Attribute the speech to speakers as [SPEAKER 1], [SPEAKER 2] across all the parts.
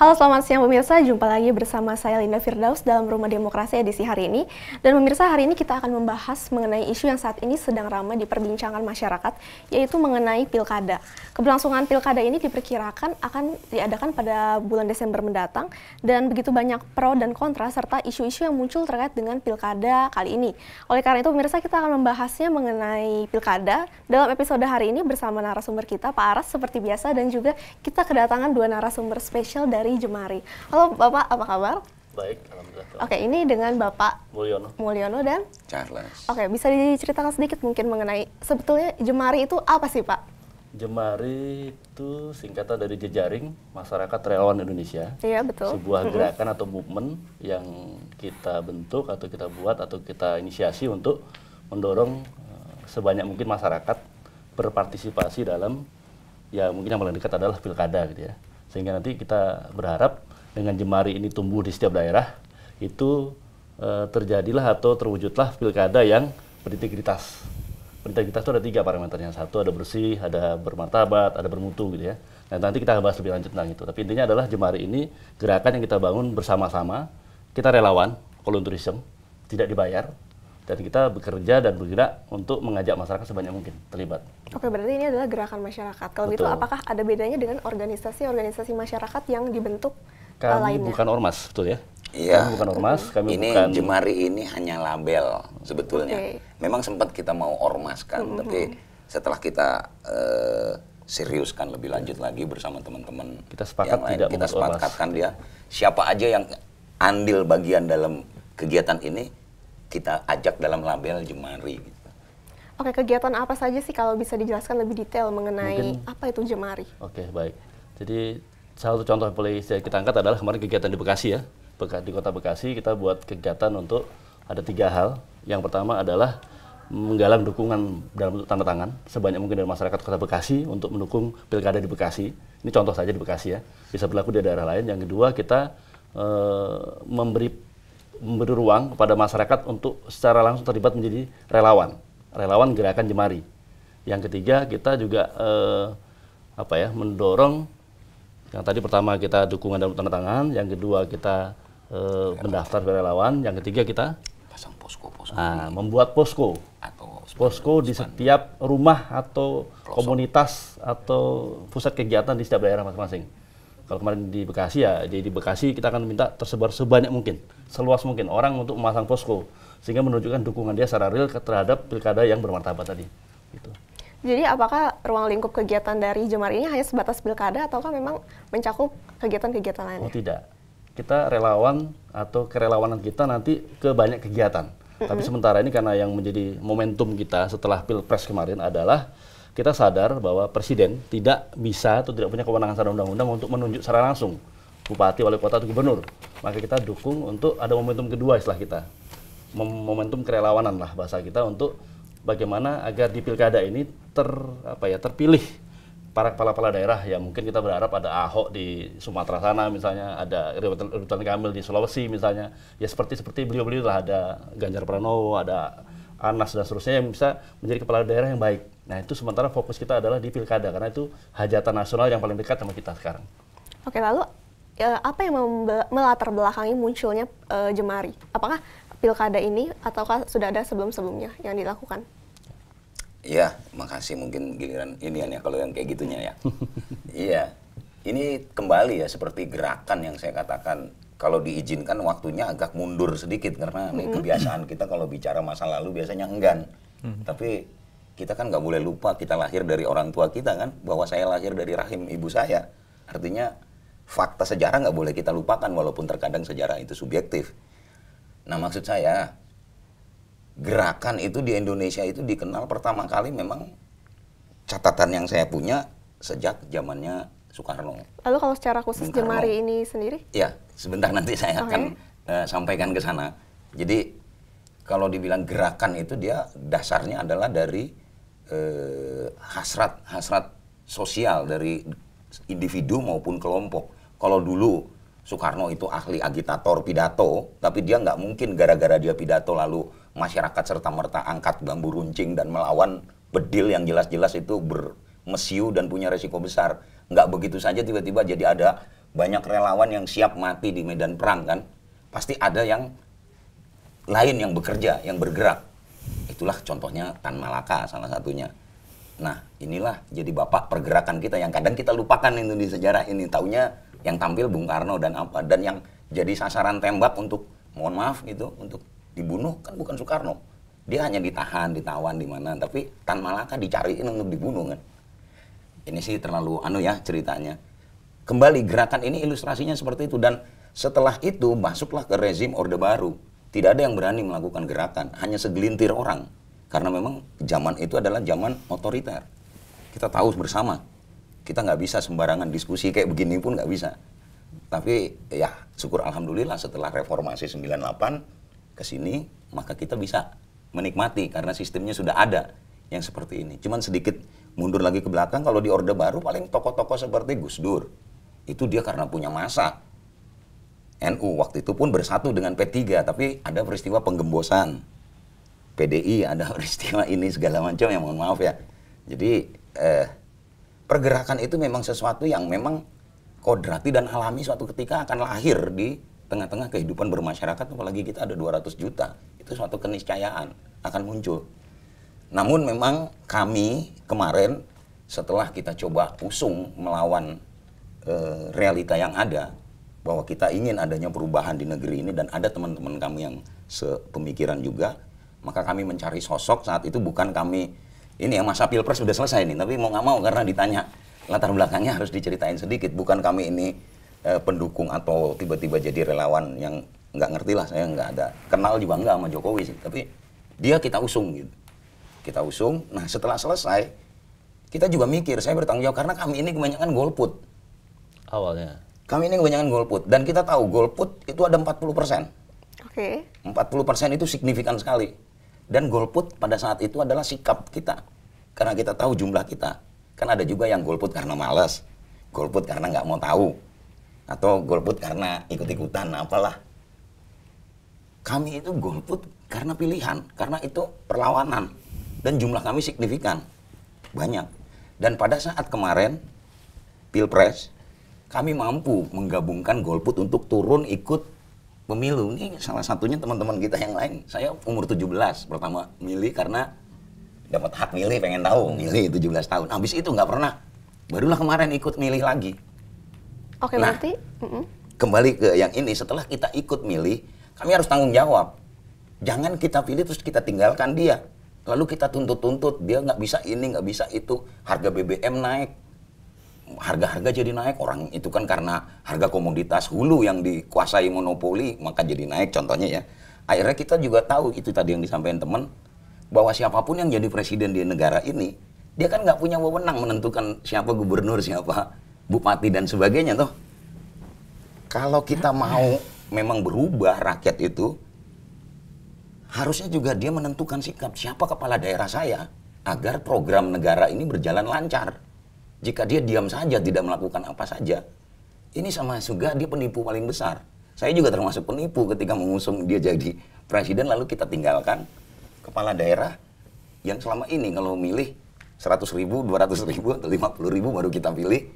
[SPEAKER 1] Halo, selamat siang pemirsa. Jumpa lagi bersama saya Linda Firdaus dalam Rumah Demokrasi edisi hari ini. Dan pemirsa, hari ini kita akan membahas mengenai isu yang saat ini sedang ramai diperbincangkan masyarakat, yaitu mengenai pilkada. Keberlangsungan pilkada ini diperkirakan akan diadakan pada bulan Desember mendatang, dan begitu banyak pro dan kontra serta isu-isu yang muncul terkait dengan pilkada kali ini. Oleh karena itu, pemirsa, kita akan membahasnya mengenai pilkada dalam episode hari ini bersama narasumber kita, Pak Aras, seperti biasa, dan juga kita kedatangan dua narasumber spesial dari Jemari. Halo Bapak, apa kabar?
[SPEAKER 2] Baik, alhamdulillah.
[SPEAKER 1] Oke, ini dengan Bapak
[SPEAKER 2] Mulyono
[SPEAKER 1] dan
[SPEAKER 3] Charles.
[SPEAKER 1] Oke, bisa diceritakan sedikit mungkin mengenai sebetulnya Jemari itu apa sih, Pak?
[SPEAKER 2] Jemari itu singkatan dari Jejaring Masyarakat Relawan Indonesia.
[SPEAKER 1] Iya, betul.
[SPEAKER 2] Sebuah gerakan atau movement yang kita bentuk atau kita buat atau kita inisiasi untuk mendorong sebanyak mungkin masyarakat berpartisipasi dalam, ya mungkin yang paling dekat adalah pilkada gitu ya. Sehingga nanti kita berharap dengan Jemari ini tumbuh di setiap daerah, itu terjadilah atau terwujudlah pilkada yang berintegritas. Berintegritas itu ada 3 parameternya. Satu, ada bersih, ada bermartabat, ada bermutu gitu ya. Nah, nanti kita bahas lebih lanjut tentang itu. Tapi intinya adalah Jemari ini gerakan yang kita bangun bersama-sama. Kita relawan, volunteerism, tidak dibayar. Dan kita bekerja dan bergerak untuk mengajak masyarakat sebanyak mungkin terlibat.
[SPEAKER 1] Oke, berarti ini adalah gerakan masyarakat. Kalau gitu, apakah ada bedanya dengan organisasi-organisasi masyarakat yang dibentuk
[SPEAKER 2] kami
[SPEAKER 1] lainnya?
[SPEAKER 2] Bukan ormas, betul ya?
[SPEAKER 3] Iya.
[SPEAKER 2] Kami bukan ormas, kami
[SPEAKER 3] ini
[SPEAKER 2] bukan...
[SPEAKER 3] Jemari ini hanya label sebetulnya.
[SPEAKER 1] Okay.
[SPEAKER 3] Memang sempat kita mau ormaskan, tapi setelah kita seriuskan lebih lanjut lagi bersama teman-teman
[SPEAKER 2] kita sepakat
[SPEAKER 3] yang lain,
[SPEAKER 2] tidak
[SPEAKER 3] kita
[SPEAKER 2] membuat ormas.
[SPEAKER 3] sepakatkan dia siapa aja yang andil bagian dalam kegiatan ini kita ajak dalam label Jemari. Gitu.
[SPEAKER 1] Oke, kegiatan apa saja sih kalau bisa dijelaskan lebih detail mengenai apa itu Jemari?
[SPEAKER 2] Oke, baik. Jadi salah satu contoh yang boleh kita angkat adalah kemarin kegiatan di Bekasi ya. Di kota Bekasi kita buat kegiatan untuk ada 3 hal. Yang pertama adalah menggalang dukungan dalam bentuk tanda tangan sebanyak mungkin dari masyarakat kota Bekasi untuk mendukung pilkada di Bekasi. Ini contoh saja di Bekasi ya. Bisa berlaku di daerah lain. Yang kedua, kita memberi ruang kepada masyarakat untuk secara langsung terlibat menjadi relawan gerakan Jemari. Yang ketiga, kita juga mendorong yang tadi pertama kita dukungan dalam tanda tangan, yang kedua kita mendaftar sebagai relawan, yang ketiga kita
[SPEAKER 3] pasang posko.
[SPEAKER 2] Membuat posko di setiap rumah atau komunitas atau pusat kegiatan di setiap daerah masing-masing. Kalau kemarin di Bekasi ya, jadi di Bekasi kita akan minta tersebar sebanyak mungkin, seluas mungkin orang untuk memasang posko, sehingga menunjukkan dukungan dia secara real terhadap pilkada yang bermartabat tadi. Gitu.
[SPEAKER 1] Jadi apakah ruang lingkup kegiatan dari Jemari ini hanya sebatas pilkada ataukah memang mencakup kegiatan-kegiatan lainnya?
[SPEAKER 2] Oh tidak, kita relawan atau kerelawanan kita nanti ke banyak kegiatan. Tapi sementara ini karena yang menjadi momentum kita setelah Pilpres kemarin adalah kita sadar bahwa Presiden tidak bisa atau tidak punya kewenangan secara undang-undang untuk menunjuk secara langsung bupati, wali kota, atau gubernur. Maka kita dukung untuk ada momentum kedua istilah kita. Momentum kerelawanan lah bahasa kita untuk bagaimana agar di pilkada ini terpilih para kepala-kepala daerah. Ya mungkin kita berharap ada Ahok di Sumatera sana misalnya, ada Ridwan Kamil di Sulawesi misalnya. Ya seperti beliau-beliau lah, ada Ganjar Pranowo, ada Anas dan seterusnya yang bisa menjadi kepala daerah yang baik. Nah itu sementara fokus kita adalah di pilkada karena itu hajatan nasional yang paling dekat sama kita sekarang.
[SPEAKER 1] Oke, lalu apa yang melatar belakangi munculnya Jemari? Apakah pilkada ini ataukah sudah ada sebelum-sebelumnya yang dilakukan?
[SPEAKER 3] Iya, makasih, mungkin giliran ini ya kalau yang kayak gitunya ya. Iya, ini kembali ya seperti gerakan yang saya katakan. Kalau diizinkan waktunya agak mundur sedikit karena kebiasaan kita kalau bicara masa lalu biasanya enggan. Tapi kita kan nggak boleh lupa kita lahir dari orang tua kita kan, bahwa saya lahir dari rahim ibu saya. Artinya fakta sejarah nggak boleh kita lupakan walaupun terkadang sejarah itu subjektif. Nah maksud saya gerakan itu di Indonesia itu dikenal pertama kali memang catatan yang saya punya sejak zamannya Soekarno.
[SPEAKER 1] Lalu kalau secara khusus Jemari ini sendiri?
[SPEAKER 3] Ya, sebentar nanti saya akan sampaikan ke sana. Jadi kalau dibilang gerakan itu dia dasarnya adalah dari hasrat sosial dari individu maupun kelompok. Kalau dulu Soekarno itu ahli agitator pidato, tapi dia nggak mungkin gara-gara dia pidato lalu masyarakat serta-merta angkat bambu runcing dan melawan bedil yang jelas-jelas itu bermesiu dan punya resiko besar. Nggak begitu saja tiba-tiba jadi ada banyak relawan yang siap mati di medan perang kan, pasti ada yang lain yang bekerja, yang bergerak. Itulah contohnya Tan Malaka salah satunya. Nah, inilah jadi bapak pergerakan kita yang kadang kita lupakan itu di sejarah ini. Taunya yang tampil Bung Karno dan apa, dan yang jadi sasaran tembak untuk, mohon maaf gitu, untuk dibunuh kan bukan Soekarno. Dia hanya ditahan, ditawan di mana, tapi Tan Malaka dicariin untuk dibunuh kan. Ini sih terlalu ceritanya. Kembali gerakan ini ilustrasinya seperti itu, dan setelah itu masuklah ke rezim Orde Baru. Tidak ada yang berani melakukan gerakan, hanya segelintir orang. Karena memang zaman itu adalah zaman otoriter. Kita tahu bersama, kita nggak bisa sembarangan diskusi kayak begini pun nggak bisa. Tapi ya syukur alhamdulillah setelah reformasi 98 ke sini, maka kita bisa menikmati karena sistemnya sudah ada yang seperti ini. Cuman sedikit mundur lagi ke belakang, kalau di Orde Baru paling tokoh-tokoh seperti Gus Dur. Itu dia karena punya masa. NU waktu itu pun bersatu dengan P3, tapi ada peristiwa penggembosan. PDI ada peristiwa ini segala macam, yang mohon maaf ya. Jadi pergerakan itu memang sesuatu yang memang kodrati dan alami suatu ketika akan lahir di tengah-tengah kehidupan bermasyarakat, apalagi kita ada 200 juta. Itu suatu keniscayaan akan muncul. Namun memang kami kemarin setelah kita coba usung melawan realita yang ada, bahwa kita ingin adanya perubahan di negeri ini dan ada teman-teman kami yang sepemikiran juga, maka kami mencari sosok. Saat itu bukan kami, ini yang masa pilpres sudah selesai nih, tapi mau nggak mau karena ditanya latar belakangnya harus diceritain sedikit. Bukan kami ini pendukung atau tiba-tiba jadi relawan yang nggak ngerti lah, saya nggak ada kenal juga nggak sama Jokowi sih, tapi dia kita usung gitu. Kita usung, nah setelah selesai kita juga mikir, saya bertanggung jawab karena kami ini kebanyakan golput.
[SPEAKER 2] Awalnya.
[SPEAKER 3] Kami ini kebanyakan golput, dan kita tahu golput itu ada 40%.
[SPEAKER 1] Oke.
[SPEAKER 3] 40% itu signifikan sekali. Dan golput pada saat itu adalah sikap kita. Karena kita tahu jumlah kita. Kan ada juga yang golput karena malas, golput karena nggak mau tahu, atau golput karena ikut-ikutan, apalah. Kami itu golput karena pilihan, karena itu perlawanan. Dan jumlah kami signifikan, banyak. Dan pada saat kemarin, Pilpres, kami mampu menggabungkan golput untuk turun ikut pemilu. Ini salah satunya teman-teman kita yang lain. Saya umur 17 pertama milih karena dapat hak milih, pengen tahu. Milih 17 tahun. Habis itu nggak pernah. Barulah kemarin ikut milih lagi.
[SPEAKER 1] Oke,
[SPEAKER 3] nah,
[SPEAKER 1] berarti
[SPEAKER 3] kembali ke yang ini, setelah kita ikut milih, kami harus tanggung jawab. Jangan kita pilih terus kita tinggalkan dia. Lalu kita tuntut-tuntut, dia nggak bisa ini, nggak bisa itu. Harga BBM naik. Harga-harga jadi naik, orang itu kan karena harga komoditas hulu yang dikuasai monopoli, maka jadi naik contohnya ya. Akhirnya kita juga tahu, itu tadi yang disampaikan teman, bahwa siapapun yang jadi presiden di negara ini, dia kan nggak punya wewenang menentukan siapa gubernur, siapa bupati dan sebagainya toh. Kalau kita mau memang berubah rakyat itu, harusnya juga dia menentukan sikap siapa kepala daerah saya, agar program negara ini berjalan lancar. Jika dia diam saja, tidak melakukan apa saja, ini sama juga dia penipu paling besar. Saya juga termasuk penipu ketika mengusung dia jadi presiden, lalu kita tinggalkan kepala daerah yang selama ini kalau milih 100.000, 200.000, atau 50.000 baru kita pilih.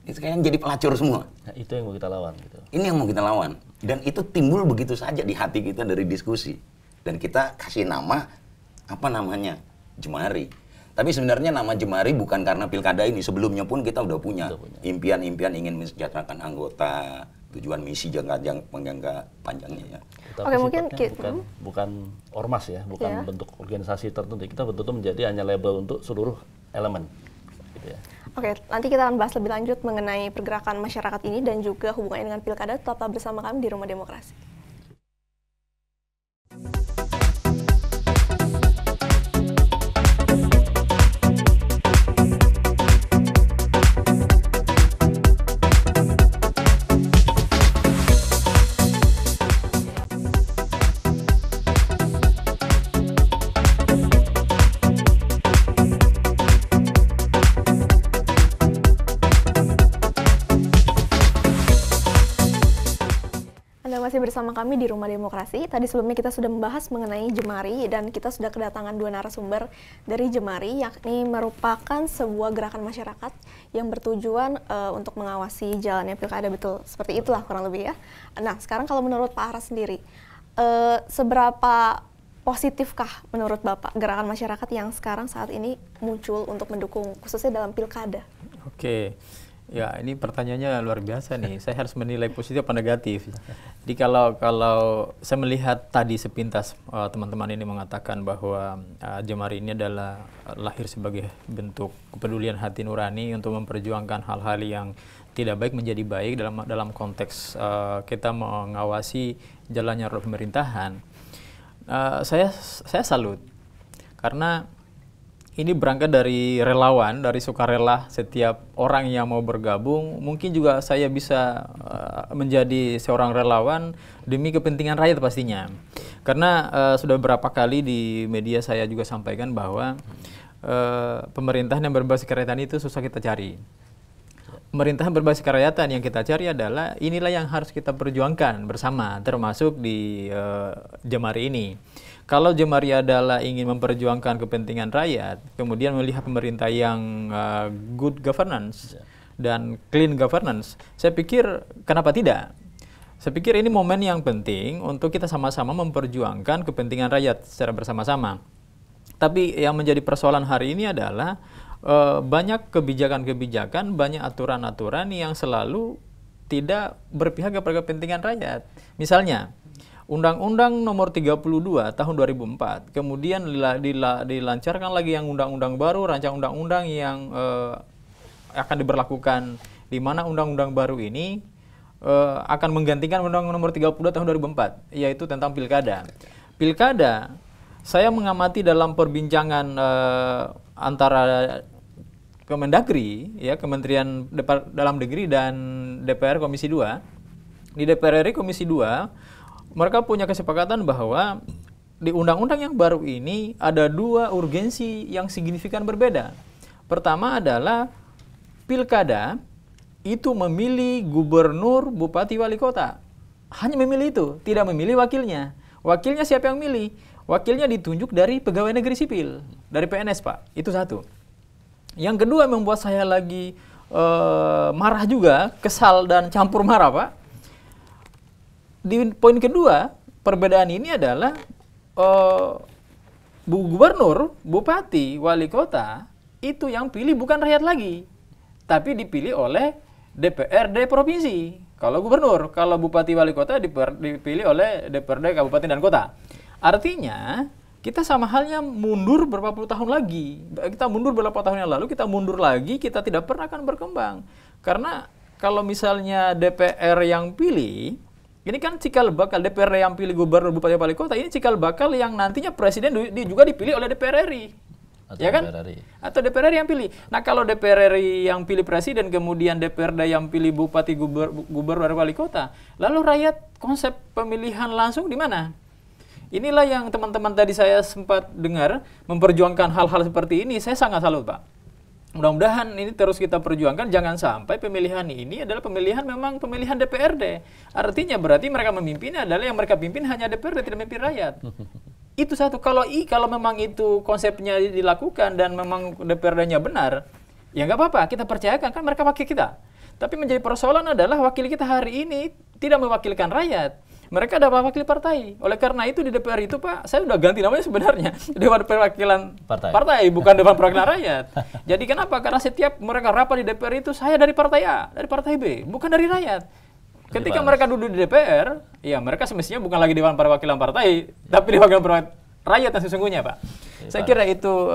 [SPEAKER 3] Itu kayaknya jadi pelacur semua.
[SPEAKER 2] Nah, itu yang mau kita lawan. Gitu.
[SPEAKER 3] Ini yang mau kita lawan. Dan itu timbul begitu saja di hati kita dari diskusi. Dan kita kasih nama, apa namanya? Jemari. Tapi sebenarnya nama Jemari bukan karena pilkada ini. Sebelumnya pun kita udah punya impian-impian ingin mensejahterakan anggota, tujuan misi jangka panjangnya ya.
[SPEAKER 1] Oke, mungkin
[SPEAKER 2] bukan ormas ya, bukan bentuk organisasi tertentu. Kita betul-betul menjadi hanya label untuk seluruh elemen. Gitu ya.
[SPEAKER 1] Oke, nanti kita akan bahas lebih lanjut mengenai pergerakan masyarakat ini dan juga hubungannya dengan pilkada. Tetaplah bersama kami di Rumah Demokrasi. Anda masih bersama kami di Rumah Demokrasi. Tadi sebelumnya kita sudah membahas mengenai Jemari dan kita sudah kedatangan 2 narasumber dari Jemari, yakni merupakan sebuah gerakan masyarakat yang bertujuan untuk mengawasi jalannya pilkada, betul. Seperti itulah kurang lebih ya. Nah, sekarang kalau menurut Pak Aras sendiri, seberapa positifkah menurut Bapak gerakan masyarakat yang sekarang saat ini muncul untuk mendukung khususnya dalam pilkada?
[SPEAKER 4] Oke. Ya, ini pertanyaannya luar biasa nih. Saya harus menilai positif apa negatif. Jadi kalau saya melihat tadi sepintas teman-teman ini mengatakan bahwa Jemari ini adalah lahir sebagai bentuk kepedulian hati nurani untuk memperjuangkan hal-hal yang tidak baik menjadi baik dalam konteks kita mengawasi jalannya roda pemerintahan. Saya salut karena ini berangkat dari relawan, dari sukarela setiap orang yang mau bergabung. Mungkin juga saya bisa menjadi seorang relawan demi kepentingan rakyat pastinya. Karena sudah beberapa kali di media saya juga sampaikan bahwa pemerintahan yang berbasis kerakyatan itu susah kita cari. Pemerintahan berbasis kerakyatan yang kita cari adalah inilah yang harus kita perjuangkan bersama, termasuk di Jemari ini. Kalau Jemari adalah ingin memperjuangkan kepentingan rakyat, kemudian melihat pemerintah yang good governance dan clean governance, saya pikir kenapa tidak? Saya pikir ini momen yang penting untuk kita sama-sama memperjuangkan kepentingan rakyat secara bersama-sama. Tapi yang menjadi persoalan hari ini adalah banyak kebijakan-kebijakan, banyak aturan-aturan yang selalu tidak berpihak kepada kepentingan rakyat. Misalnya, Undang-Undang Nomor 32 Tahun 2004, kemudian dilancarkan lagi yang undang-undang baru, rancang undang-undang yang akan diberlakukan, di mana undang-undang baru ini akan menggantikan Undang-Undang Nomor 32 Tahun 2004, yaitu tentang pilkada. Pilkada, saya mengamati dalam perbincangan antara Kemendagri, ya, Kementerian Dalam Negeri dan DPR Komisi 2. Di DPR RI Komisi 2, mereka punya kesepakatan bahwa di undang-undang yang baru ini ada 2 urgensi yang signifikan berbeda. Pertama adalah pilkada itu memilih gubernur, bupati, wali kota. Hanya memilih itu, tidak memilih wakilnya. Wakilnya siapa yang milih? Wakilnya ditunjuk dari pegawai negeri sipil, dari PNS, Pak. Itu satu. Yang kedua yang membuat saya lagi marah juga, kesal dan campur marah, Pak. Di poin kedua, perbedaan ini adalah gubernur, bupati, wali kota itu yang pilih bukan rakyat lagi, tapi dipilih oleh DPRD provinsi. Kalau gubernur, kalau bupati, wali kota dipilih oleh DPRD kabupaten dan kota. Artinya kita sama halnya mundur beberapa puluh tahun lagi. Kita mundur beberapa tahun yang lalu, kita mundur lagi, kita tidak pernah akan berkembang. Karena kalau misalnya DPR yang pilih, ini kan cikal bakal DPR yang pilih gubernur, bupati, wali kota, ini cikal bakal yang nantinya presiden juga dipilih oleh DPR RI.
[SPEAKER 2] Atau
[SPEAKER 4] ya kan?
[SPEAKER 2] DPR RI.
[SPEAKER 4] Atau DPR RI yang pilih. Nah, kalau DPR RI yang pilih presiden, kemudian DPRD yang pilih bupati, gubernur, wali kota, lalu rakyat konsep pemilihan langsung di mana? Inilah yang teman-teman tadi saya sempat dengar, memperjuangkan hal-hal seperti ini. Saya sangat salut, Pak. Mudah-mudahan ini terus kita perjuangkan, jangan sampai pemilihan ini adalah pemilihan memang pemilihan DPRD. Artinya berarti mereka memimpin adalah yang mereka pimpin hanya DPRD, tidak memimpin rakyat. Itu satu. Kalau memang itu konsepnya dilakukan dan memang DPRD-nya benar, ya nggak apa-apa, kita percayakan, kan mereka wakil kita. Tapi menjadi persoalan adalah wakil kita hari ini tidak mewakilkan rakyat. Mereka ada wakil partai. Oleh karena itu di DPR itu, Pak, saya udah ganti namanya sebenarnya. Dewan Perwakilan Partai, bukan Dewan Perwakilan Rakyat. Jadi kenapa? Karena setiap mereka rapat di DPR itu, saya dari partai A, dari partai B, bukan dari rakyat. Ketika mereka duduk di DPR, ya mereka semestinya bukan lagi Dewan Perwakilan Partai, tapi Dewan Perwakilan Rakyat yang sesungguhnya, Pak. Saya kira itu,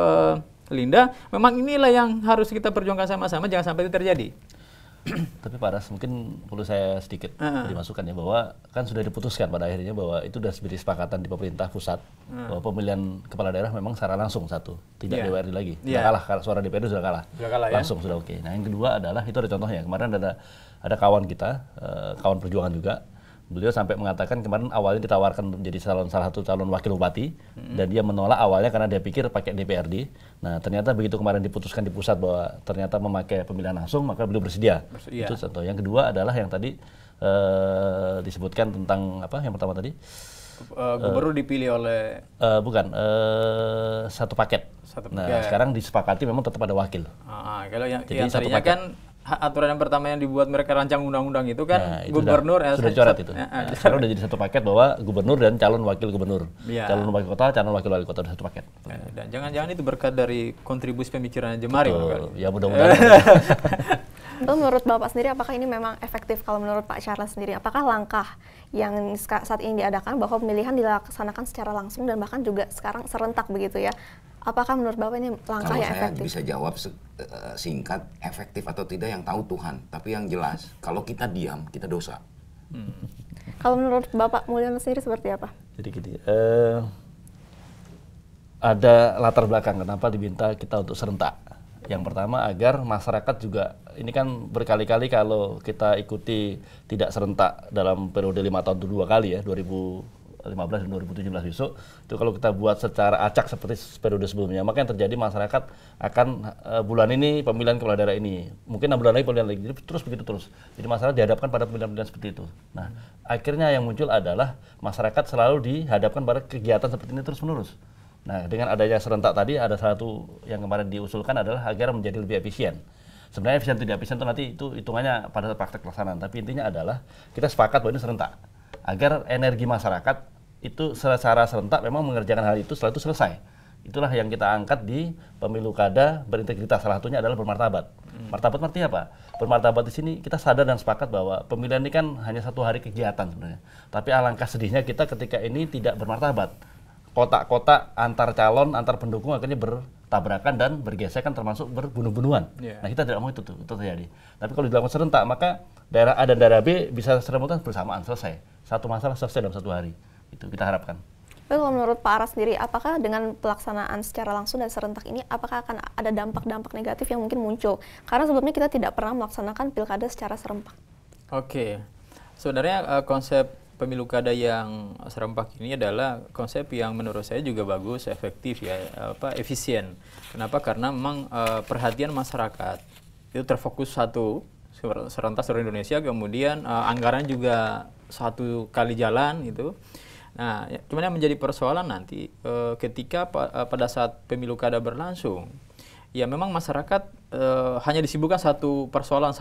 [SPEAKER 4] Linda, memang inilah yang harus kita perjuangkan sama-sama, jangan sampai itu terjadi.
[SPEAKER 2] Tapi Pak Aras, mungkin perlu saya sedikit dimasukkan ya, bahwa kan sudah diputuskan pada akhirnya bahwa itu sudah menjadi kesepakatan di pemerintah pusat bahwa pemilihan kepala daerah memang secara langsung satu, tidak DPRD lagi. Sudah kalah, suara DPRD sudah kalah. Langsung sudah oke. Nah, yang kedua adalah, itu ada contohnya. Kemarin ada kawan kita, kawan perjuangan juga, beliau sampai mengatakan kemarin awalnya ditawarkan menjadi salah satu calon wakil bupati, dan dia menolak awalnya karena dia pikir pakai DPRD. Nah, ternyata begitu kemarin diputuskan di pusat bahwa ternyata memakai pemilihan langsung, maka beliau bersedia. Itu contoh. Yang kedua adalah yang tadi disebutkan tentang apa yang pertama tadi?
[SPEAKER 4] Gubernur dipilih oleh
[SPEAKER 2] Bukan, satu paket. Nah,
[SPEAKER 4] paket.
[SPEAKER 2] sekarang disepakati memang tetap ada wakil.
[SPEAKER 4] Kalau yang
[SPEAKER 2] Jadi satu
[SPEAKER 4] tadinya
[SPEAKER 2] paket.
[SPEAKER 4] kan aturan yang pertama yang dibuat mereka rancang undang-undang itu kan
[SPEAKER 2] Nah, itu
[SPEAKER 4] gubernur
[SPEAKER 2] sudah dicoret itu. Nah, sekarang udah jadi satu paket bahwa gubernur dan calon wakil gubernur,
[SPEAKER 4] Iya.
[SPEAKER 2] calon wakil kota, calon wakil wali kota udah satu paket.
[SPEAKER 4] Dan jangan-jangan itu berkat dari kontribusi pemikiran Jemari
[SPEAKER 2] Betul.
[SPEAKER 4] bukan?
[SPEAKER 2] Ya mudah-mudahan.
[SPEAKER 1] Lalu menurut Bapak sendiri, apakah ini memang efektif? Kalau menurut Pak Charles sendiri, apakah langkah yang saat ini diadakan bahwa pemilihan dilaksanakan secara langsung dan bahkan juga sekarang serentak begitu ya? Apakah menurut Bapak ini langkah
[SPEAKER 3] Kalau
[SPEAKER 1] yang
[SPEAKER 3] saya
[SPEAKER 1] efektif?
[SPEAKER 3] bisa jawab singkat, efektif atau tidak yang tahu Tuhan. Tapi yang jelas, kalau kita diam, kita dosa.
[SPEAKER 1] Kalau menurut Bapak Mulyono sendiri seperti apa?
[SPEAKER 2] Jadi gini, ada latar belakang kenapa diminta kita untuk serentak. Yang pertama agar masyarakat juga, ini kan berkali-kali kalau kita ikuti tidak serentak dalam periode 5 tahun itu 2 kali ya, 2015 dan 2017 besok, itu kalau kita buat secara acak seperti periode sebelumnya, maka yang terjadi masyarakat akan bulan ini pemilihan kepala daerah ini, mungkin 6 bulan lagi pemilihan lagi, jadi terus begitu terus. Jadi masyarakat dihadapkan pada pemilihan-pemilihan seperti itu. Nah, akhirnya yang muncul adalah masyarakat selalu dihadapkan pada kegiatan seperti ini terus-menerus. Nah, dengan adanya serentak tadi, ada satu yang kemarin diusulkan adalah agar menjadi lebih efisien. Sebenarnya efisien tidak efisien itu nanti itu hitungannya pada praktek pelaksanaan, tapi intinya adalah kita sepakat bahwa ini serentak. Agar energi masyarakat itu secara serentak memang mengerjakan hal itu setelah itu selesai. Itulah yang kita angkat di pemilu kada berintegritas, salah satunya adalah bermartabat. Martabat artinya apa? Bermartabat di sini kita sadar dan sepakat bahwa pemilihan ini kan hanya 1 hari kegiatan sebenarnya. Tapi alangkah sedihnya kita ketika ini tidak bermartabat. Kotak-kotak antar calon, antar pendukung akhirnya bertabrakan dan bergesekan termasuk berbunuh-bunuhan.
[SPEAKER 4] Yeah.
[SPEAKER 2] Nah, kita tidak mau itu terjadi. Tapi kalau dilakukan serentak, maka daerah A dan daerah B bisa serentak bersamaan, selesai. Satu masalah selesai dalam 1 hari. Itu kita harapkan.
[SPEAKER 1] Tapi kalau menurut Pak Aras sendiri, apakah dengan pelaksanaan secara langsung dan serentak ini, apakah akan ada dampak-dampak negatif yang mungkin muncul? Karena sebelumnya kita tidak pernah melaksanakan pilkada secara serempak.
[SPEAKER 4] Oke, sebenarnya konsep pemilu kada yang serempak ini adalah konsep yang menurut saya juga bagus, efektif ya, efisien. Kenapa? Karena memang perhatian masyarakat itu terfokus satu serentak seluruh Indonesia, kemudian anggaran juga satu kali jalan itu. Nah, cuman yang menjadi persoalan nanti ketika pada saat pemilu kada berlangsung, ya memang masyarakat hanya disibukkan satu persoalan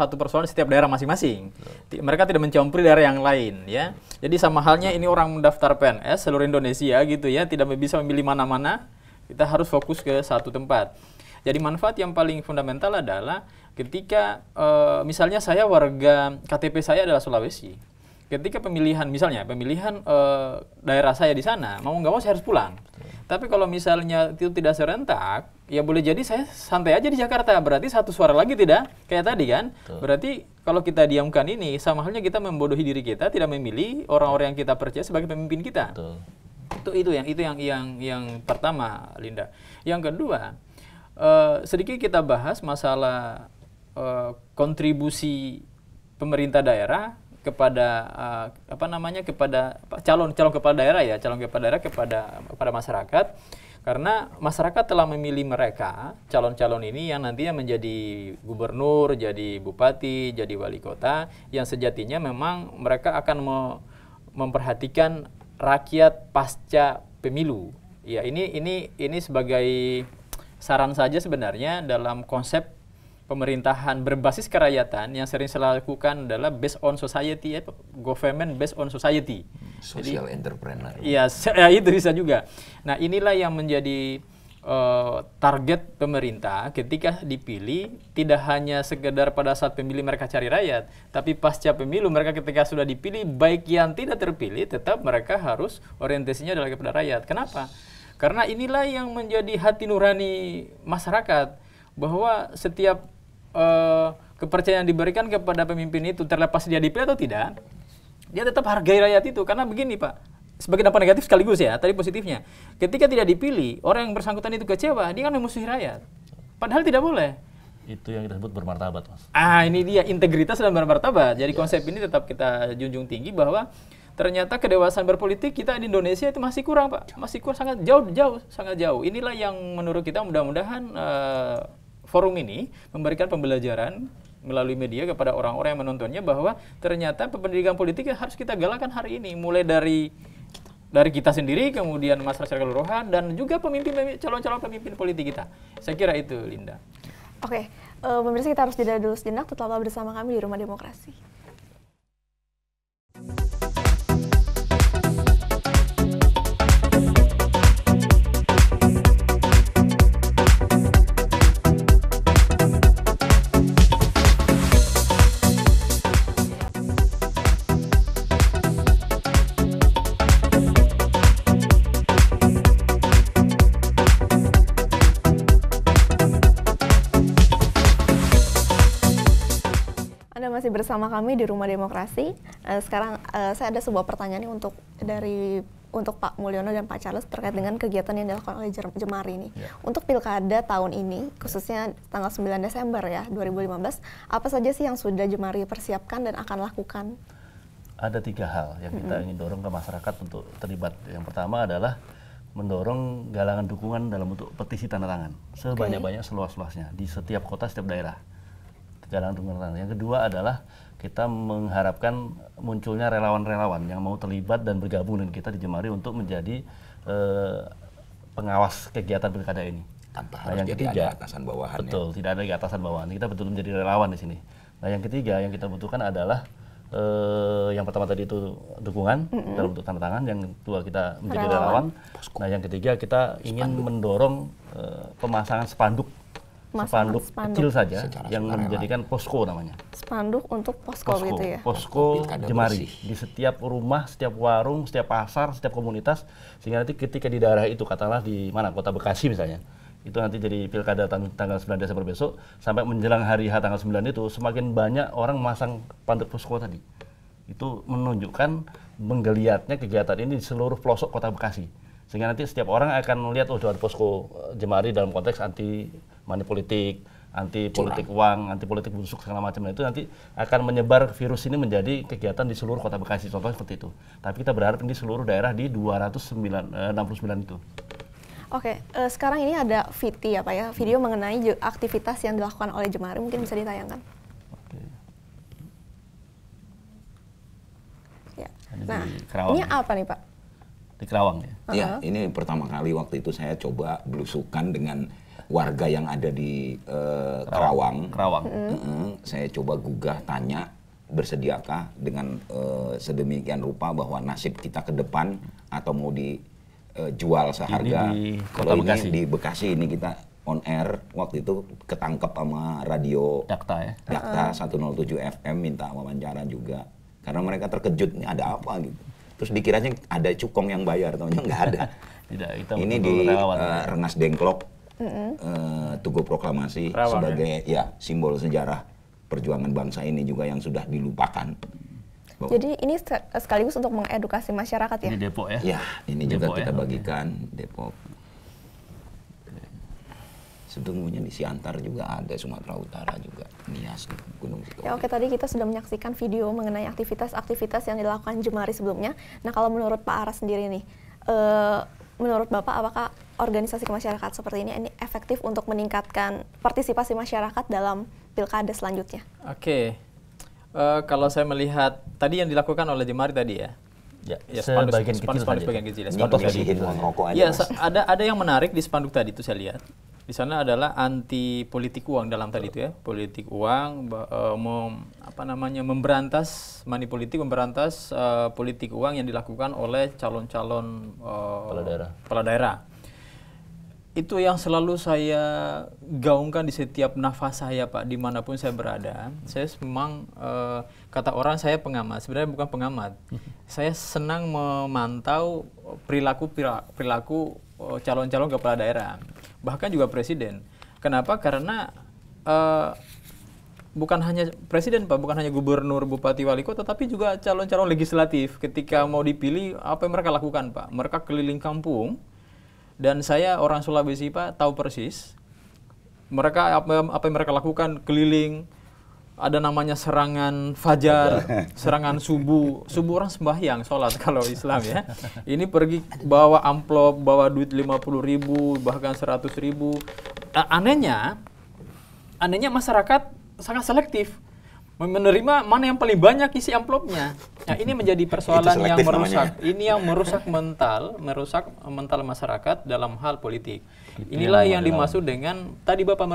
[SPEAKER 4] setiap daerah masing-masing. Mereka tidak mencampuri daerah yang lain, ya. Jadi sama halnya ini orang mendaftar PNS seluruh Indonesia gitu ya, tidak bisa memilih mana-mana. Kita harus fokus ke satu tempat. Jadi manfaat yang paling fundamental adalah ketika misalnya saya warga KTP saya adalah Sulawesi. Ketika pemilihan daerah saya di sana, mau nggak mau saya harus pulang. Tapi kalau misalnya itu tidak serentak, ya boleh jadi saya santai aja di Jakarta. Berarti satu suara lagi tidak kayak tadi kan. Berarti kalau kita diamkan ini, sama halnya kita membodohi diri kita, tidak memilih orang-orang yang kita percaya sebagai pemimpin kita. Itu yang pertama, Linda. Yang kedua, sedikit kita bahas masalah kontribusi pemerintah daerah kepada kepada calon kepala daerah ya, calon kepala daerah kepada masyarakat, karena masyarakat telah memilih mereka calon-calon ini yang nantinya menjadi gubernur, jadi bupati, jadi wali kota, yang sejatinya memang mereka akan memperhatikan rakyat pasca pemilu. Ya, ini sebagai saran saja sebenarnya dalam konsep pemerintahan berbasis kerakyatan yang sering saya lakukan adalah based on society, government based on society.
[SPEAKER 3] Social entrepreneur.
[SPEAKER 4] Iya, itu bisa juga. Nah, inilah yang menjadi target pemerintah ketika dipilih, tidak hanya sekedar pada saat pemilih mereka cari rakyat, tapi pasca pemilu mereka ketika sudah dipilih, baik yang tidak terpilih, tetap mereka harus orientasinya adalah kepada rakyat. Kenapa? Karena inilah yang menjadi hati nurani masyarakat, bahwa setiap kepercayaan diberikan kepada pemimpin itu, terlepas dia dipilih atau tidak, dia tetap hargai rakyat itu. Karena begini Pak, sebagai dampak negatif sekaligus ya, tadi positifnya, ketika tidak dipilih, orang yang bersangkutan itu kecewa, dia kan memusuhi rakyat. Padahal tidak boleh.
[SPEAKER 2] Itu yang kita sebut bermartabat, Mas.
[SPEAKER 4] Ini dia, integritas dan bermartabat. Jadi konsep ini tetap kita junjung tinggi, bahwa ternyata kedewasaan berpolitik kita di Indonesia itu masih kurang Pak, masih kurang, sangat jauh. Inilah yang menurut kita mudah-mudahan forum ini memberikan pembelajaran melalui media kepada orang-orang yang menontonnya bahwa ternyata pendidikan politik harus kita galakan hari ini, mulai dari kita sendiri, kemudian masyarakat keseluruhan, dan juga calon-calon pemimpin politik kita. Saya kira itu, Linda.
[SPEAKER 1] Oke, pemirsa, kita harus jeda dulu sejenak, tetaplah bersama kami di Rumah Demokrasi. Masih bersama kami di Rumah Demokrasi. Sekarang saya ada sebuah pertanyaan nih untuk Pak Mulyono dan Pak Charles terkait dengan kegiatan yang dilakukan oleh Jemari ini.
[SPEAKER 2] Ya.
[SPEAKER 1] Untuk pilkada tahun ini, khususnya tanggal 9 Desember ya 2015, apa saja sih yang sudah Jemari persiapkan dan akan lakukan?
[SPEAKER 2] Ada 3 hal yang kita ingin dorong ke masyarakat untuk terlibat. Yang pertama adalah mendorong galangan dukungan dalam bentuk petisi tanda tangan sebanyak-banyak, seluas-luasnya di setiap kota, setiap daerah. Yang kedua adalah kita mengharapkan munculnya relawan-relawan yang mau terlibat dan bergabung dengan kita di Jemari untuk menjadi pengawas kegiatan pilkada ini.
[SPEAKER 3] Tanpa harus jadi ada atasan bawahan.
[SPEAKER 2] Betul, tidak ada atasan bawahan. Kita betul menjadi relawan di sini. Nah, yang ketiga yang kita butuhkan adalah yang pertama tadi itu dukungan dalam bentuk tanda tangan, yang kedua kita menjadi relawan. Nah, yang ketiga kita ingin mendorong pemasangan spanduk kecil saja yang menjadikan posko namanya.
[SPEAKER 1] Spanduk untuk posko gitu ya?
[SPEAKER 2] Posko Jemari di setiap rumah, setiap warung, setiap pasar, setiap komunitas, sehingga nanti ketika di daerah itu, katakanlah di mana, Kota Bekasi misalnya, itu nanti jadi pilkada tanggal 9 Desember besok, sampai menjelang hari H tanggal 9 itu semakin banyak orang memasang spanduk posko tadi. Itu menunjukkan menggeliatnya kegiatan ini di seluruh pelosok Kota Bekasi. Sehingga nanti setiap orang akan melihat, oh, ada posko Jemari dalam konteks anti money politik, anti politik uang, anti politik busuk segala macam. Itu nanti akan menyebar virus ini menjadi kegiatan di seluruh Kota Bekasi, contohnya seperti itu. Tapi kita berharap di seluruh daerah di 269 itu.
[SPEAKER 1] Oke, sekarang ini ada VT ya Pak ya, video mengenai aktivitas yang dilakukan oleh Jemari, mungkin bisa ditayangkan.
[SPEAKER 2] Oke.
[SPEAKER 1] Ya.
[SPEAKER 2] Ini
[SPEAKER 1] Nah,
[SPEAKER 2] di Kerawang,
[SPEAKER 1] ini apa nih Pak?
[SPEAKER 2] Di Kerawang ya?
[SPEAKER 3] Iya, ini pertama kali waktu itu saya coba belusukan dengan warga yang ada di Kerawang. Saya coba gugah, tanya, bersediakah dengan sedemikian rupa bahwa nasib kita ke depan atau mau dijual seharga. Kalau ini di Bekasi, ini kita on air, waktu itu ketangkep sama radio
[SPEAKER 2] Dakta ya?
[SPEAKER 3] Dakta 107 FM, minta wawancara juga. Karena mereka terkejut, ini ada apa gitu. Terus dikiranya ada cukong yang bayar, taunya nggak ada.
[SPEAKER 2] Tidak, kita
[SPEAKER 3] ini di Rengas Dengklok, Tugu Proklamasi sebagai ya simbol sejarah perjuangan bangsa ini juga yang sudah dilupakan.
[SPEAKER 1] Jadi ini sekaligus untuk mengedukasi masyarakat ya?
[SPEAKER 2] Ini Depok ya?
[SPEAKER 3] Ya, ini juga
[SPEAKER 2] Depok
[SPEAKER 3] kita
[SPEAKER 2] ya?
[SPEAKER 3] bagikan Depok. Sesungguhnya di Siantar juga ada, Sumatera Utara juga, Nias, Gunung Sitoli.
[SPEAKER 1] Ya, oke, tadi kita sudah menyaksikan video mengenai aktivitas-aktivitas yang dilakukan Jemari sebelumnya. Nah, kalau menurut Pak Aras sendiri nih, menurut Bapak apakah organisasi kemasyarakatan seperti ini efektif untuk meningkatkan partisipasi masyarakat dalam pilkada selanjutnya?
[SPEAKER 4] Oke, kalau saya melihat tadi yang dilakukan oleh Jemari tadi ya,
[SPEAKER 2] sebagian kecil saja.
[SPEAKER 4] Ya, ada yang menarik di spanduk tadi itu saya lihat. Di sana adalah anti politik uang dalam tadi itu ya, politik uang, memberantas money politik, memberantas politik uang yang dilakukan oleh calon-calon kepala daerah. Itu yang selalu saya gaungkan di setiap nafas saya Pak, dimanapun saya berada. Saya memang kata orang saya pengamat, sebenarnya bukan pengamat. Saya senang memantau perilaku calon-calon kepala daerah, bahkan juga presiden. Kenapa? Karena bukan hanya presiden Pak, bukan hanya gubernur, bupati, wali kota, tapi juga calon-calon legislatif. Ketika mau dipilih, apa yang mereka lakukan Pak? Mereka keliling kampung. Dan saya orang Sulawesi Pak, tahu persis mereka apa yang mereka lakukan, keliling. Ada namanya serangan fajar, serangan subuh orang sembahyang, sholat kalau Islam ya. Ini pergi bawa amplop, bawa duit 50.000, bahkan 100.000. Anehnya masyarakat sangat selektif. Menerima mana yang paling banyak isi amplopnya. Nah, ini menjadi persoalan yang merusak. Ini yang merusak mental masyarakat dalam hal politik. Inilah yang dimaksud dengan tadi Bapak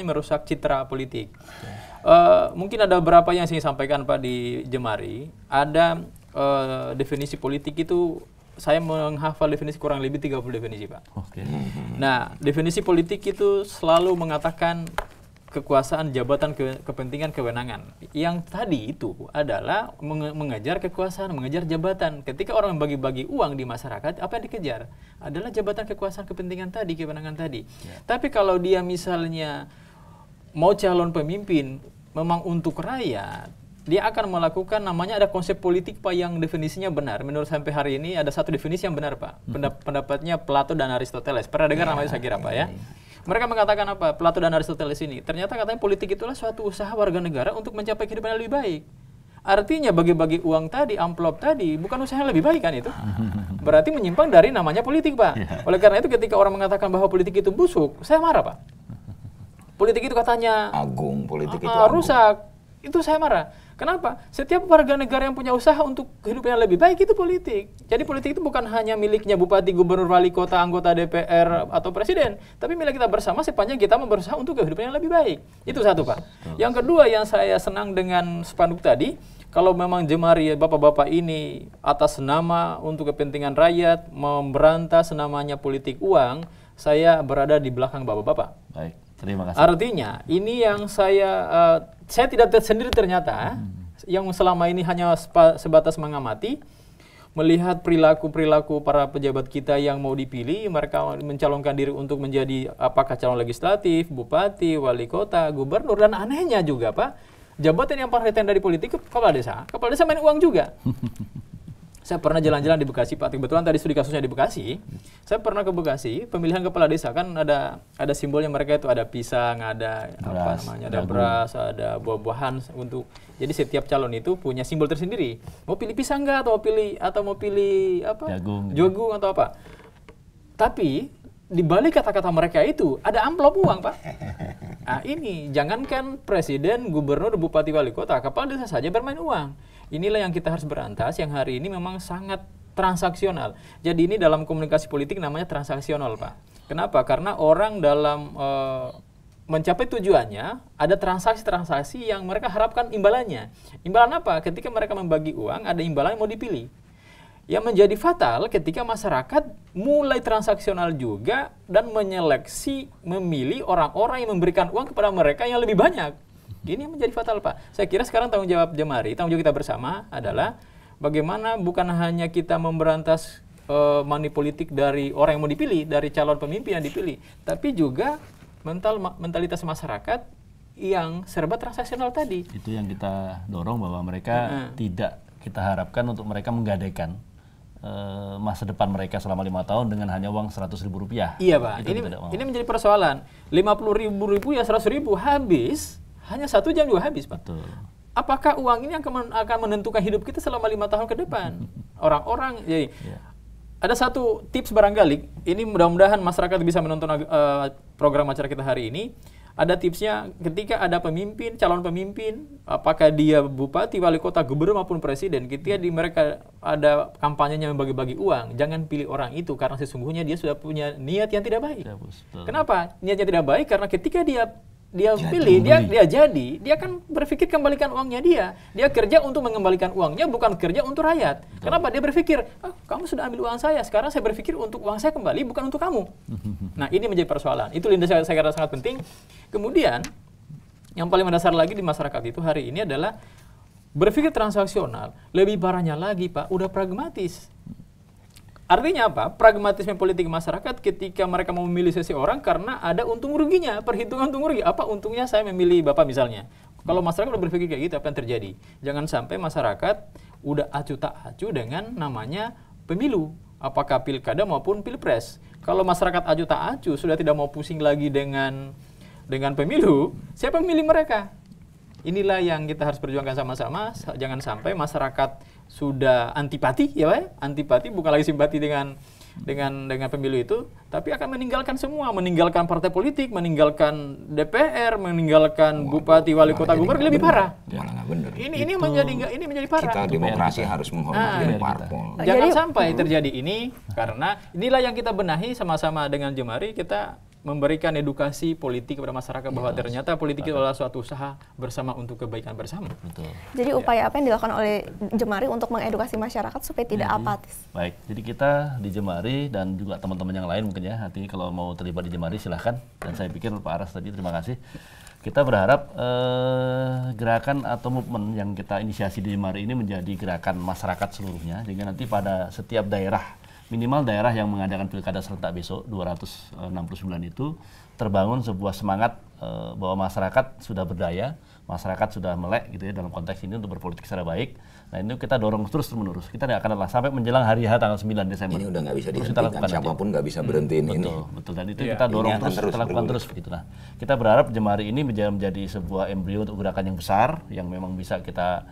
[SPEAKER 4] merusak citra politik. Mungkin ada beberapa yang saya sampaikan Pak di Jemari. Ada definisi politik itu saya menghafal definisi kurang lebih 30 definisi Pak. Nah, definisi politik itu selalu mengatakan kekuasaan, jabatan, kepentingan, kewenangan. Yang tadi itu adalah mengejar kekuasaan, mengejar jabatan. Ketika orang membagi-bagi uang di masyarakat, apa yang dikejar? Adalah jabatan, kekuasaan, kepentingan tadi, kewenangan tadi. Tapi kalau dia misalnya mau calon pemimpin, memang untuk rakyat, dia akan melakukan namanya ada konsep politik Pak yang definisinya benar. Menurut sampai hari ini ada satu definisi yang benar Pak. Pendapatnya Plato dan Aristoteles. Pernah dengar namanya saya kira Pak ya? Mereka mengatakan apa? Plato dan Aristoteles ini. Ternyata katanya politik itulah suatu usaha warga negara untuk mencapai kehidupan yang lebih baik. Artinya bagi-bagi uang tadi, amplop tadi, bukan usaha yang lebih baik kan itu? Berarti menyimpang dari namanya politik Pak. Oleh karena itu ketika orang mengatakan bahwa politik itu busuk, saya marah Pak. Politik itu katanya
[SPEAKER 3] agung, politik itu agung.
[SPEAKER 4] Rusak. Itu saya marah. Kenapa? Setiap warga negara yang punya usaha untuk kehidupan yang lebih baik itu politik. Jadi politik itu bukan hanya miliknya bupati, gubernur, wali kota, anggota DPR atau presiden, tapi milik kita bersama sepanjang kita mau berusaha untuk kehidupan yang lebih baik. Itu satu Pak. Yang kedua yang saya senang dengan spanduk tadi, kalau memang Jemari bapak-bapak ini atas nama untuk kepentingan rakyat memberantas namanya politik uang, saya berada di belakang bapak-bapak.
[SPEAKER 2] Baik, terima kasih.
[SPEAKER 4] Artinya ini yang saya tidak sendiri ternyata, yang selama ini hanya sebatas mengamati, melihat perilaku-perilaku para pejabat kita yang mau dipilih, mereka mencalonkan diri untuk menjadi apakah calon legislatif, bupati, wali kota, gubernur, dan anehnya juga Pak, jabatan yang paling rendah dari politik kepala desa main uang juga. Saya pernah jalan-jalan di Bekasi, Pak. Kebetulan tadi studi kasusnya di Bekasi. Saya pernah ke Bekasi, pemilihan kepala desa kan ada simbolnya mereka itu ada pisang, ada beras, ada beras, ada buah-buahan untuk. Jadi setiap calon itu punya simbol tersendiri. Mau pilih pisang nggak atau mau pilih apa? Jagung atau apa? Tapi di balik kata-kata mereka itu ada amplop uang, Pak. Nah, ini jangankan presiden, gubernur, bupati, wali kota, kepala desa saja bermain uang. Inilah yang kita harus berantas, yang hari ini memang sangat transaksional. Jadi ini dalam komunikasi politik namanya transaksional, Pak. Kenapa? Karena orang dalam mencapai tujuannya, ada transaksi-transaksi yang mereka harapkan imbalannya. Imbalan apa? Ketika mereka membagi uang, ada imbalan yang mau dipilih. Yang menjadi fatal ketika masyarakat mulai transaksional juga dan menyeleksi, memilih orang-orang yang memberikan uang kepada mereka yang lebih banyak. Ini yang menjadi fatal, Pak. Saya kira sekarang tanggung jawab Jemari, tanggung jawab kita bersama adalah bagaimana bukan hanya kita memberantas money politik dari orang yang mau dipilih, dari calon pemimpin yang dipilih, tapi juga mentalitas masyarakat yang serba transaksional tadi.
[SPEAKER 2] Itu yang kita dorong bahwa mereka tidak kita harapkan untuk mereka menggadaikan masa depan mereka selama 5 tahun dengan hanya uang Rp100.000.
[SPEAKER 4] Iya Pak, ini menjadi persoalan. Rp50.000 ya Rp100.000 habis, hanya 1 jam juga habis Pak.
[SPEAKER 2] Betul.
[SPEAKER 4] Apakah uang ini akan menentukan hidup kita selama 5 tahun ke depan? Orang-orang, jadi ada satu tips barangkali, ini mudah-mudahan masyarakat bisa menonton program acara kita hari ini. Ada tipsnya ketika ada pemimpin, calon pemimpin, apakah dia bupati, wali kota, gubernur maupun presiden, ketika di mereka ada kampanyenya membagi-bagi uang, jangan pilih orang itu karena sesungguhnya dia sudah punya niat yang tidak baik. Kenapa? Niatnya tidak baik karena ketika dia pilih, dia akan berpikir kembalikan uangnya dia kerja untuk mengembalikan uangnya, bukan kerja untuk rakyat. Kenapa? Dia berpikir, kamu sudah ambil uang saya, sekarang saya berpikir untuk uang saya kembali, bukan untuk kamu. Nah, ini menjadi persoalan. Itu Linda saya kira sangat penting. Kemudian, yang paling mendasar lagi di masyarakat itu hari ini adalah berpikir transaksional. Lebih parahnya lagi, Pak, udah pragmatis. Artinya apa? Pragmatisme politik masyarakat ketika mereka mau memilih seseorang karena ada untung ruginya, perhitungan untung rugi. Apa untungnya saya memilih Bapak misalnya? Kalau masyarakat udah berpikir kayak gitu, apa yang terjadi? Jangan sampai masyarakat udah acuh tak acuh dengan namanya pemilu, apakah pilkada maupun pilpres. Kalau masyarakat acuh tak acuh, sudah tidak mau pusing lagi dengan pemilu, siapa yang memilih mereka? Inilah yang kita harus perjuangkan sama-sama. Jangan sampai masyarakat sudah antipati, ya Pak. Antipati bukan lagi simpati dengan dengan pemilu itu, tapi akan meninggalkan semua, meninggalkan partai politik, meninggalkan DPR, meninggalkan bupati, wali kota, gubernur, lebih parah.
[SPEAKER 3] Malah nggak bener.
[SPEAKER 4] Ini menjadi parah.
[SPEAKER 3] Kita demokrasi harus menghormati parpol.
[SPEAKER 4] Jangan sampai terjadi ini, karena inilah yang kita benahi sama-sama dengan Jemari. Kita memberikan edukasi politik kepada masyarakat bahwa ternyata politik itu adalah suatu usaha bersama untuk kebaikan bersama.
[SPEAKER 2] Betul.
[SPEAKER 1] Jadi upaya apa yang dilakukan oleh Jemari untuk mengedukasi masyarakat supaya tidak apatis?
[SPEAKER 2] Baik, jadi kita di Jemari dan juga teman-teman yang lain mungkin ya, nanti kalau mau terlibat di Jemari silahkan. Dan saya pikir Pak Aras tadi terima kasih. Kita berharap gerakan atau movement yang kita inisiasi di Jemari ini menjadi gerakan masyarakat seluruhnya, sehingga nanti pada setiap daerah, minimal daerah yang mengadakan pilkada serentak besok 269 itu terbangun sebuah semangat bahwa masyarakat sudah berdaya, masyarakat sudah melek gitu ya dalam konteks ini untuk berpolitik secara baik. Nah ini kita dorong terus menerus. Kita tidak akan lelah sampai menjelang hari H tanggal 9 Desember.
[SPEAKER 3] Ini udah nggak bisa dihentikan, siapapun nggak bisa berhentiin ini.
[SPEAKER 2] Betul. Dan itu kita dorong terus, kita lakukan terus begitu. Nah, kita berharap Jemari ini menjadi sebuah embrio untuk gerakan yang besar yang memang bisa kita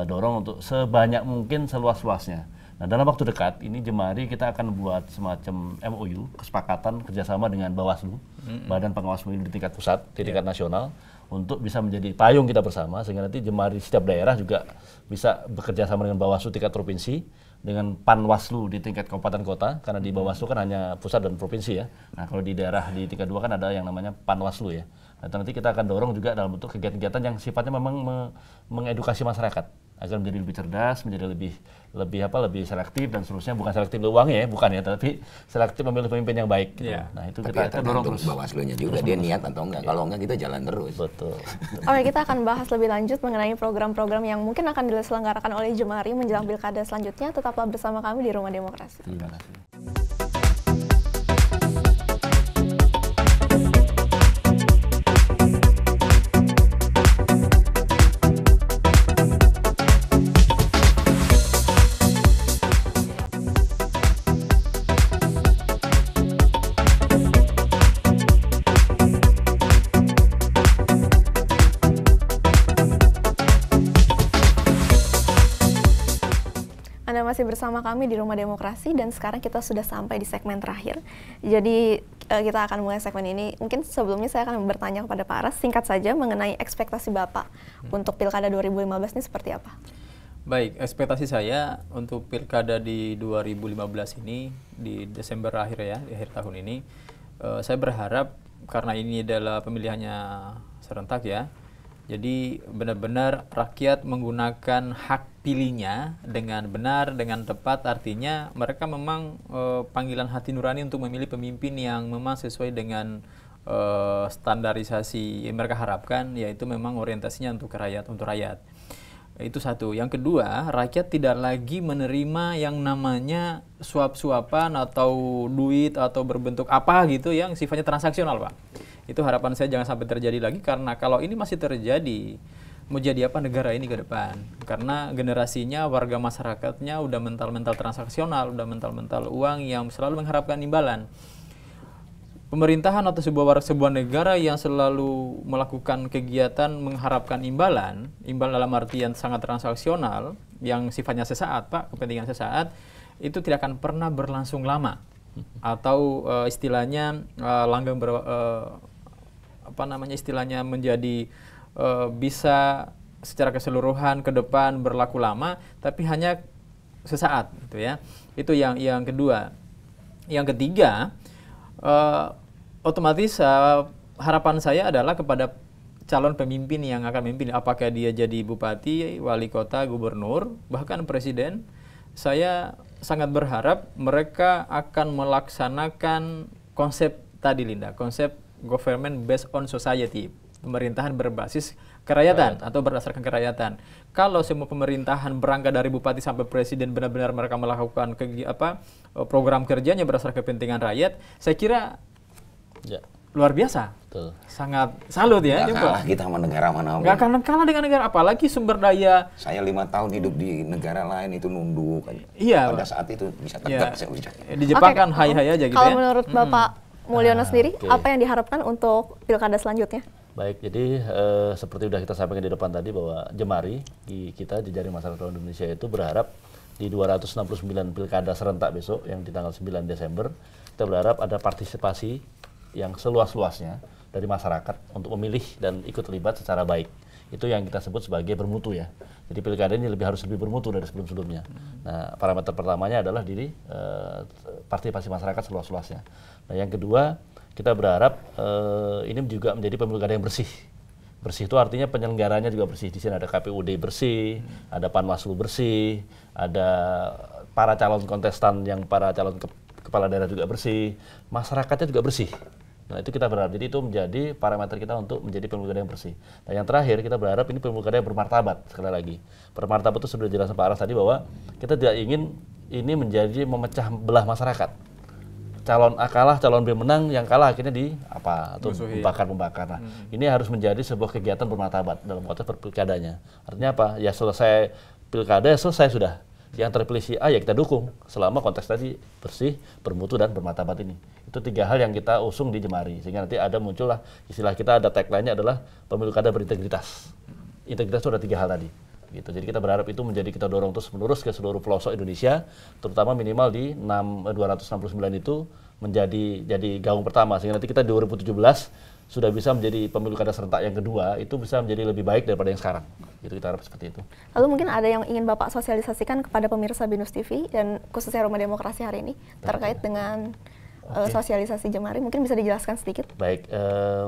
[SPEAKER 2] dorong untuk sebanyak mungkin seluas-luasnya. Nah, dalam waktu dekat ini Jemari kita akan buat semacam MOU, kesepakatan kerjasama dengan Bawaslu, Badan Pengawas Pemilu di tingkat pusat, di tingkat nasional, untuk bisa menjadi payung kita bersama, sehingga nanti Jemari setiap daerah juga bisa bekerja sama dengan Bawaslu tingkat provinsi, dengan Panwaslu di tingkat kabupaten kota, karena di Bawaslu kan hanya pusat dan provinsi ya. Nah, kalau di daerah di tingkat 2 kan ada yang namanya Panwaslu ya. Nah, nanti kita akan dorong juga dalam bentuk kegiatan-kegiatan yang sifatnya memang mengedukasi masyarakat agar menjadi lebih cerdas, menjadi lebih selektif dan seterusnya. Bukan selektif uangnya ya, bukan ya, tapi selektif memilih pemimpin yang baik. Gitu. Nah itu
[SPEAKER 3] tapi
[SPEAKER 2] kita dorong terus.
[SPEAKER 3] Bawaslu-nya juga dia niat atau enggak. Kalau enggak kita jalan terus.
[SPEAKER 2] Betul.
[SPEAKER 1] Oke, kita akan bahas lebih lanjut mengenai program-program yang mungkin akan diselenggarakan oleh Jemari menjelang pilkada selanjutnya. Tetaplah bersama kami di Rumah Demokrasi.
[SPEAKER 2] Terima kasih.
[SPEAKER 1] Masih bersama kami di Rumah Demokrasi dan sekarang kita sudah sampai di segmen terakhir. Jadi kita akan mulai segmen ini. Mungkin sebelumnya saya akan bertanya kepada Pak Aras singkat saja mengenai ekspektasi Bapak untuk Pilkada 2015 ini seperti apa?
[SPEAKER 4] Baik, ekspektasi saya untuk Pilkada di 2015 ini di Desember akhir ya, di akhir tahun ini, saya berharap karena ini adalah pemilihannya serentak ya. Jadi benar-benar rakyat menggunakan hak pilihnya dengan benar, dengan tepat, artinya mereka memang panggilan hati nurani untuk memilih pemimpin yang memang sesuai dengan standarisasi yang mereka harapkan, yaitu memang orientasinya untuk rakyat, Itu satu. Yang kedua, rakyat tidak lagi menerima yang namanya suap-suapan atau duit atau berbentuk apa gitu yang sifatnya transaksional, Pak. Itu harapan saya jangan sampai terjadi lagi, karena kalau ini masih terjadi, mau jadi apa negara ini ke depan? Karena generasinya, warga masyarakatnya udah mental-mental transaksional, udah mental-mental uang yang selalu mengharapkan imbalan. Pemerintahan atau sebuah negara yang selalu melakukan kegiatan mengharapkan imbalan dalam artian sangat transaksional, yang sifatnya sesaat, Pak, kepentingan sesaat, itu tidak akan pernah berlangsung lama. Atau istilahnya langgeng istilahnya menjadi bisa secara keseluruhan ke depan berlaku lama, tapi hanya sesaat gitu ya. Itu yang kedua. Yang ketiga, otomatis harapan saya adalah kepada calon pemimpin yang akan memimpin, apakah dia jadi bupati, wali kota, gubernur, bahkan presiden. Saya sangat berharap mereka akan melaksanakan konsep tadi, Linda, konsep government based on society, pemerintahan berbasis kerakyatan atau berdasarkan kerakyatan. Kalau semua pemerintahan berangkat dari bupati sampai presiden benar-benar mereka melakukan program kerjanya berdasarkan kepentingan rakyat, saya kira luar biasa. Betul. Sangat salut ya.
[SPEAKER 3] Nggak kalah kita sama negara mana.
[SPEAKER 4] Nggak akan kalah dengan negara, apalagi sumber daya.
[SPEAKER 3] Saya 5 tahun hidup di negara lain itu nunduk.
[SPEAKER 4] Iya.
[SPEAKER 3] Pada saat itu bisa tegak saya ucap.
[SPEAKER 4] Di Jepang kan hai-hai aja gitu
[SPEAKER 1] kalau
[SPEAKER 4] ya.
[SPEAKER 1] Kalau menurut Bapak Mulyono sendiri, apa yang diharapkan untuk pilkada selanjutnya?
[SPEAKER 2] Baik, jadi seperti sudah kita sampaikan di depan tadi bahwa Jemari kita, Jejaring Masyarakat Indonesia itu berharap di 269 pilkada serentak besok yang di tanggal 9 Desember, kita berharap ada partisipasi yang seluas-luasnya dari masyarakat untuk memilih dan ikut terlibat secara baik. Itu yang kita sebut sebagai bermutu ya. Jadi pilkada ini harus lebih bermutu dari sebelum-sebelumnya. Nah, parameter pertamanya adalah partisipasi masyarakat seluas-luasnya. Nah, yang kedua, kita berharap ini juga menjadi pilkada yang bersih. Bersih itu artinya penyelenggaranya juga bersih. Di sini ada KPUD bersih, ada Panwaslu bersih, ada para calon kontestan yang para calon kepala daerah juga bersih, masyarakatnya juga bersih. Nah, itu kita berharap. Jadi itu menjadi parameter kita untuk menjadi pilkada yang bersih. Nah, yang terakhir kita berharap ini pilkada yang bermartabat. Sekali lagi, bermartabat itu sudah jelas Pak Aras tadi bahwa kita tidak ingin ini menjadi memecah belah masyarakat. Calon A kalah, calon B menang, yang kalah akhirnya atau membakar. Nah, ini harus menjadi sebuah kegiatan bermartabat dalam konteks pilkadanya. Artinya apa? Ya selesai pilkada, ya selesai sudah. Yang terpilih si A ya kita dukung selama konteks tadi bersih, bermutu dan bermartabat ini. Itu 3 hal yang kita usung di Jemari, sehingga nanti muncullah istilah kita, ada tagline-nya adalah pemilu kada berintegritas. Integritas itu ada 3 hal tadi. Gitu. Jadi kita berharap itu kita dorong terus menerus ke seluruh pelosok Indonesia, terutama minimal di 269 itu jadi gaung pertama, sehingga nanti kita 2017 sudah bisa menjadi pemilu kada serentak yang kedua, itu bisa menjadi lebih baik daripada yang sekarang. Gitu, kita harap seperti itu.
[SPEAKER 1] Lalu mungkin ada yang ingin Bapak sosialisasikan kepada pemirsa BINUS TV dan khususnya Rumah Demokrasi hari ini terkait dengan sosialisasi Jemari, mungkin bisa dijelaskan sedikit? Baik,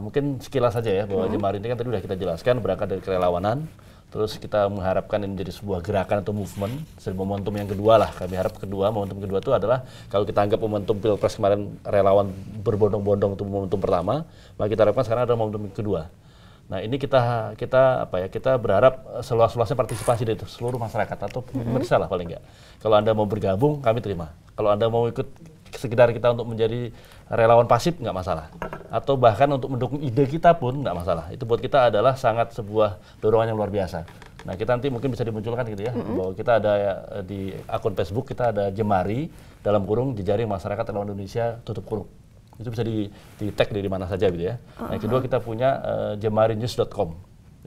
[SPEAKER 2] mungkin sekilas saja ya, bahwa Jemari ini kan tadi sudah kita jelaskan berangkat dari kerelawanan, terus kita mengharapkan ini menjadi sebuah gerakan atau movement, momentum yang kedua lah. Kami harap momentum kedua itu adalah, kalau kita anggap momentum Pilpres kemarin relawan berbondong-bondong itu momentum pertama, maka kita harapkan sekarang ada momentum kedua. Nah, ini kita berharap seluas-luasnya partisipasi dari seluruh masyarakat atau pemirsa lah paling enggak. Kalau Anda mau bergabung, kami terima. Kalau Anda mau ikut sekedar kita untuk menjadi relawan pasif, nggak masalah. Atau bahkan untuk mendukung ide kita pun nggak masalah. Itu buat kita adalah sangat sebuah dorongan yang luar biasa. Nah, kita nanti mungkin bisa dimunculkan gitu ya, bahwa kita ada di akun Facebook, kita ada Jemari, dalam kurung jejaring masyarakat relawan Indonesia, tutup kurung. Itu bisa di tag di mana saja gitu ya. Nah, yang kedua kita punya jemarinews.com.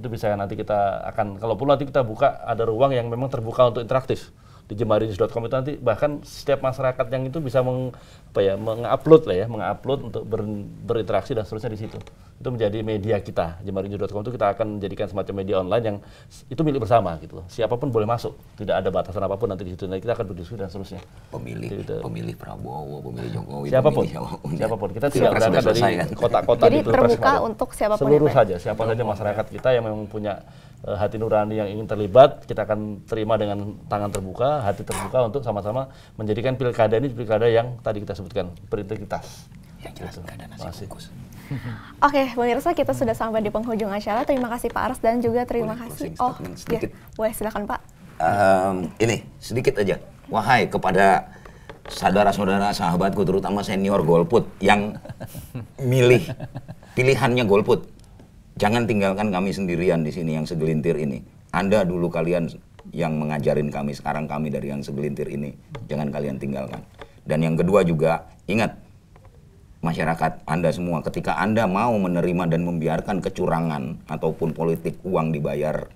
[SPEAKER 2] Itu bisa nanti kita akan, kalau perlu nanti kita buka, ada ruang yang memang terbuka untuk interaktif. Di jemarinews.com itu nanti bahkan setiap masyarakat yang itu bisa mengupload untuk berinteraksi dan seterusnya di situ. Itu menjadi media kita. Jemarinews.com itu kita akan menjadikan semacam media online yang itu milik bersama gitu loh. Siapapun boleh masuk, tidak ada batasan apapun nanti di situ. Nanti kita akan berdiskusi dan seterusnya.
[SPEAKER 3] Pemilih Prabowo, pemilih Jokowi,
[SPEAKER 2] siapapun. Kita tidak berangkat dari kota-kota di Pilpres.
[SPEAKER 1] Jadi terbuka untuk siapapun.
[SPEAKER 2] Seluruh saja, siapa saja masyarakat kita yang memang punya hati nurani yang ingin terlibat, kita akan terima dengan tangan terbuka, hati terbuka untuk sama-sama menjadikan pilkada ini pilkada yang tadi kita sebutkan berintegritas.
[SPEAKER 3] Yang jelas nggak ada nasi bungkus.
[SPEAKER 1] Oke, pemirsa, kita sudah sampai di penghujung acara. Terima kasih Pak Aras dan juga terima kasih.
[SPEAKER 3] Sedikit.
[SPEAKER 1] Boleh silakan Pak.
[SPEAKER 3] Ini sedikit aja. Wahai kepada saudara-saudara sahabatku, terutama senior golput yang pilihannya golput. Jangan tinggalkan kami sendirian di sini yang segelintir ini. Anda dulu kalian yang mengajarin kami, sekarang kami dari yang segelintir ini. Jangan kalian tinggalkan. Dan yang kedua juga, ingat masyarakat Anda semua, ketika Anda mau menerima dan membiarkan kecurangan ataupun politik uang dibayar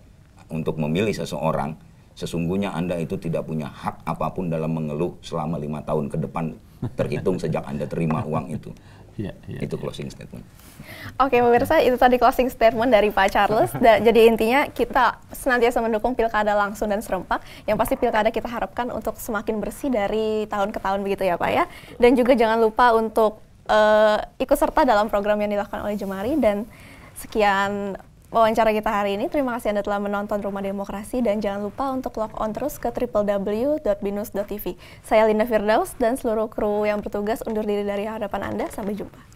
[SPEAKER 3] untuk memilih seseorang, sesungguhnya Anda itu tidak punya hak apapun dalam mengeluh selama 5 tahun ke depan, terhitung sejak Anda terima uang itu. Itu closing statement.
[SPEAKER 1] Oke, pemirsa, itu tadi closing statement dari Pak Charles. Jadi intinya kita senantiasa mendukung pilkada langsung dan serempak. Yang pasti pilkada kita harapkan untuk semakin bersih dari tahun ke tahun begitu ya Pak ya. Dan juga jangan lupa untuk ikut serta dalam program yang dilakukan oleh Jemari. Dan sekian wawancara kita hari ini. Terima kasih Anda telah menonton Rumah Demokrasi dan jangan lupa untuk log on terus ke www.binus.tv. Saya Linda Firdaus dan seluruh kru yang bertugas undur diri dari hadapan Anda. Sampai jumpa.